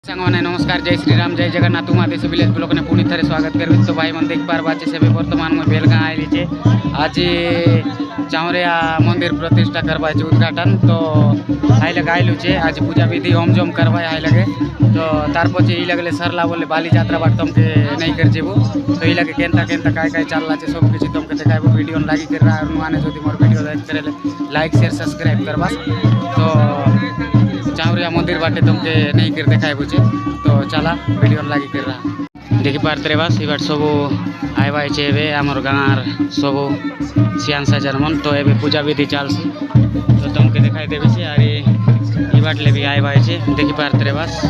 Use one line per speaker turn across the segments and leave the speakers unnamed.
सांगवाने नमस्कार जय श्रीराम जय जगन्नाथ महादेश विलेज ब्लॉक ने पुणी थे स्वागत करबी। तो भाई मन देख पार बाचे से बर्तमान में बेलगाँ आइली छे। आज चावरिया मंदिर प्रतिष्ठा करवा उद्घाटन तो आई लगे आइलू छे। आज पूजा विधि होम जोम करवा आई लगे तो तार पछे ई लगले सरला बोले बाली यात्रा बाट तुमके नहीं कर जेबू तो ई लगे केनता केनता काय काय चलला छे सब किछि तुमके देखाइबो। वीडियो लागी कर रहा और माने जदि मोर वीडियो लाइक शेयर सब्सक्राइब करबा तो चावरिया मंदिर बाटे तुमके नहीं कर देखाइबो छे। तो चला वीडियो लागी कर रहा देखि पारते बास इबाट सब आइबा छे। एबे हमर गाँर सब सियान साजार मन तो एबे पूजा विधि चलसी तो तुमके देखाई देबे छे। अरे ई बाटले भी आइबा छे देखि पारते बास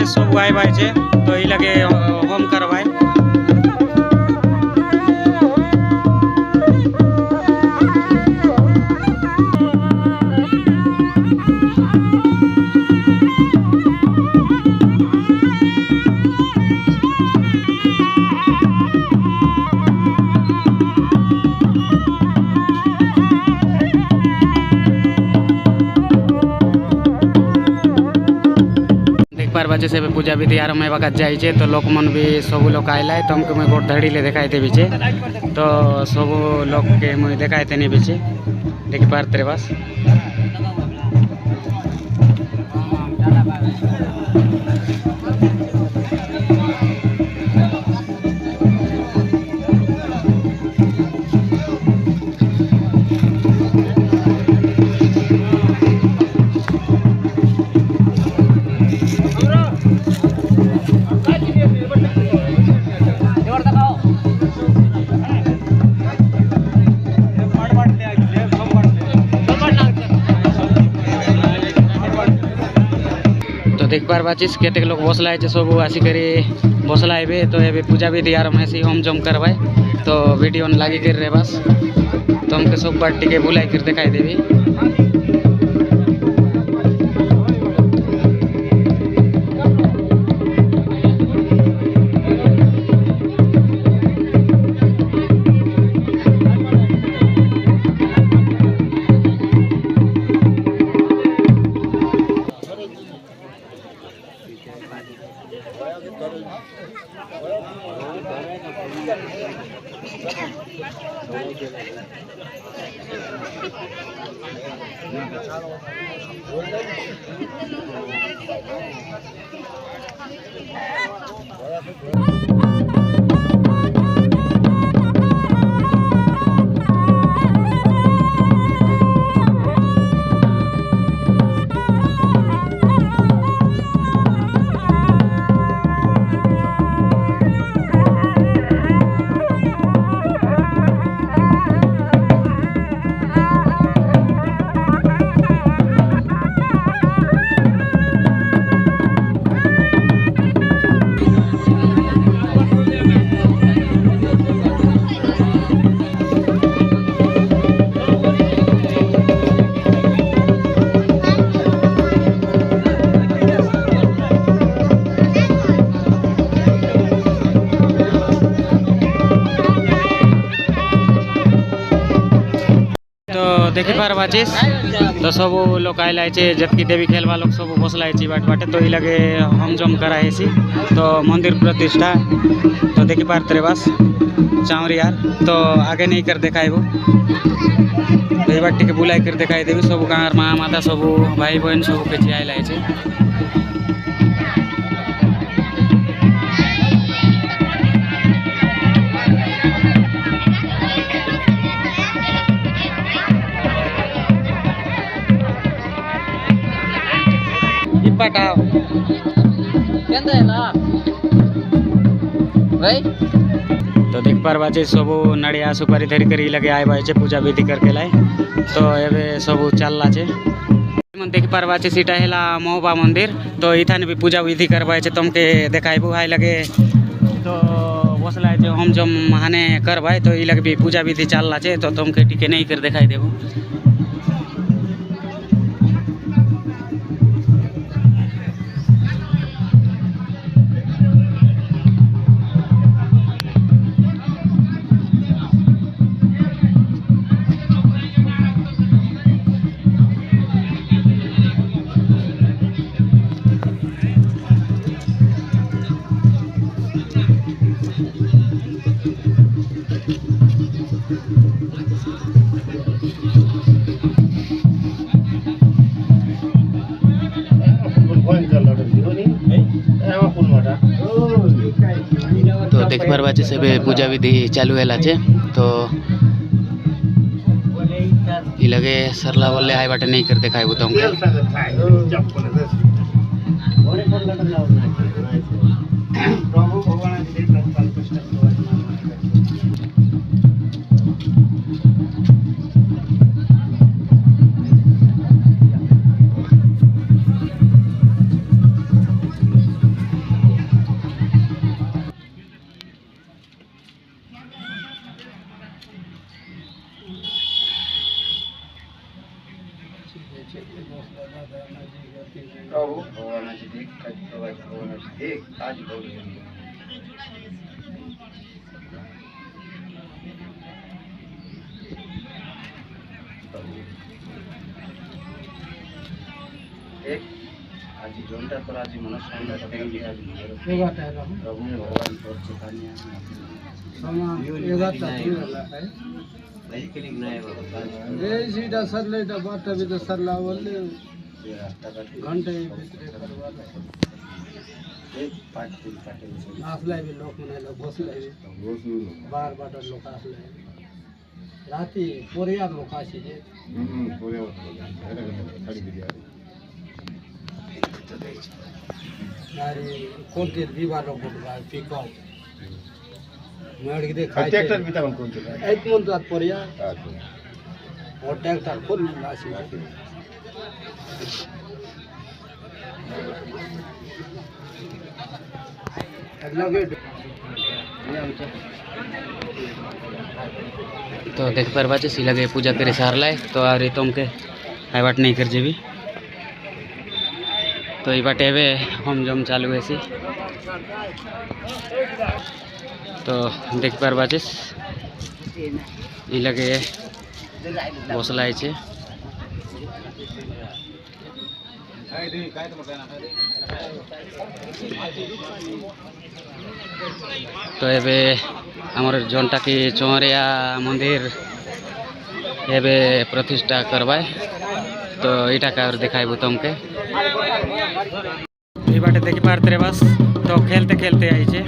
सब आइबा छे तो ई लगे होम करवाए। बाजे से पूजा विधि आरम्भ होगा जाए तो लोक मन भी सब लोग आइला है। तुमको मैं गोट धड़ी ले देखाई देवी छे तो सब लोग के मुझे देखाई थे नहीं बीचे देखी पारते बस देख पार बाचिस केते लोग बसला सब आसिकरी बसला आइबे तो ये पूजा विधि आरम्भ है होम जम करवाए तो वीडियो लागी कर रहे बस तुमके सब बाटी के बुलाई कर दिखाई देवी। देखी पार बाचिस तो सब लोग आइला जबकि देवी खेलवा लोग सब बसला बाट बाटे तो ई लगे हम जम कराए तो मंदिर प्रतिष्ठा तो देखी पारते बस चावरियार तो आगे नहीं कर देखाइबो तो ये बाटी के बुलाई कर देखाई देवी सब गाँव माँ माता सब भाई बहन सब के आइला तो देख पार बाजे सब नड़िया सुपारी धरी कर लगे आए बाजे पूजा विधि करके लाए तो एबे सब चलला छे। देख पार बाजे सीटा हेला मोहबा मंदिर तो इथाने भी पूजा विधि करवाए तुमके देखाइबो हाई लगे तो बसला होम जम हाने करवाए तो ई लगे भी पूजा विधि चलला छे तो तुमके टिके नहीं कर देखाई देबो। देख पार्बा से पूजा विधि चालू है तो ये लगे सरला बोले आए बाटे नहीं कर दिखाए वो तुमके प्रभु भगवानाची देख भगवानाची देख आज गौरी एक आज जोंटा पर आज मनस्कामना करेंगे आज प्रभु भगवान पर चुकानिया सामान ये बात है नहीं के लिए नहीं बाबा ये सीधा सरले बात भी तो सरला बोले घंटे आसलाय भी लोक म्हणायला घोसलाय बार बाटर लोक आसलाय राती पोरिया लोक अशी अरे कोणते विवाह लोक पिकअप मॅडगिदे ट्रॅक्टर बी तमन कोणते एक म्हणतात पोरिया और ट्रॅक्टर फुल अशी तो देख पार्बा सी लगे पूजा करे सारला तो आ रही तुम के आई बाट नहीं कर जेबी तो ये बाटे वे होम जम चालू है सी तो देख पार्बा ये लगे बसलाय छे तो एबे हमर जोंटा की चौरिया मंदिर एबे प्रतिष्ठा करवाए तो इटा का दिखाइबू तुमके ये बाटे देखी पारते रे बस तो खेलते खेलते आई छे।